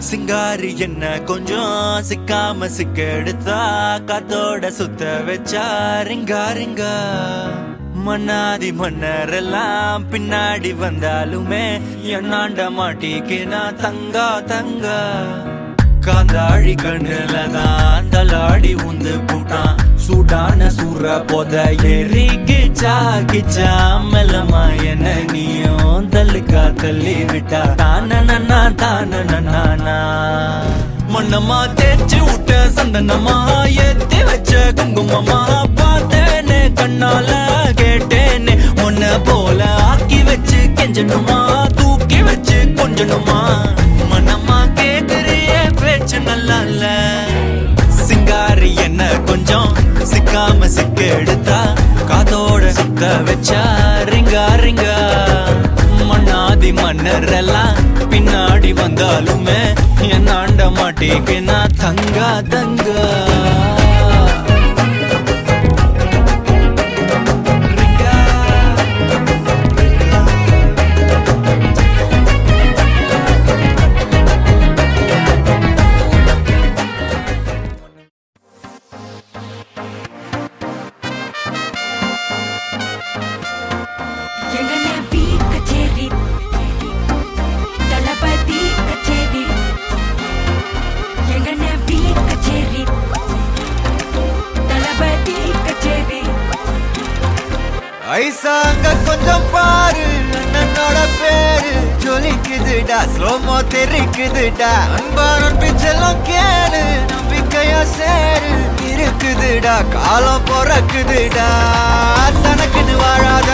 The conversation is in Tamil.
சிங்காரி என்ன கொஞ்சம் சிக்காம சிக்க எடுத்தா காத்தோட சுத்த வச்சா ரிங்கா ரிங்கா மன்னாதி மன்னரெல்லாம் பின்னாடி வந்தாலுமே என்னாண்ட மாட்டிக்கு நான் தங்கா தங்கா காந்தாழி கண்ணுலதான் தலாடி உந்து போட்டான் சூடான சூற போத ஏறி கிச்சா கிச்சா மெல்லமா என்ன நீயும் தள்ளுக்கா தள்ளி விட்டா தானனா தானனா மண்ணம்மா தேய்ச்சி விட்ட சந்தனமா ஏத்தி வச்ச குங்குமமா பார்த்தேனே கண்ணால கேட்டேனே உன்ன போல ஆக்கி வச்சு கெஞ்சணுமா தூக்கி வச்சு கொஞ்சணுமா மனமா கேக்குறிய பேச்சு நல்லா இல்ல சிங்காரி என்ன கொஞ்சம் சிக்காம சிக்க எடுத்தா காதோட சுத்த வச்சா ரிங்கா ரிங்கா மண்ணாதி மன்னர் எல்லாம் பின்னாடி வந்தாலுமே என்னாண்ட மாட்டேக்கு நான் தங்கா தங்கா ஐசாங்க கொஞ்சம் பாரு அண்ணனோட பேரு ஜொலிக்குதுடா ஸ்லோமோ தெரிக்குதுடா அன்பாரன் பிச்செல்லாம் கேளு நம்பிக்கையா சேரு இருக்குதுடா காலம் பிறக்குதுடா தனக்குன்னு வாழாத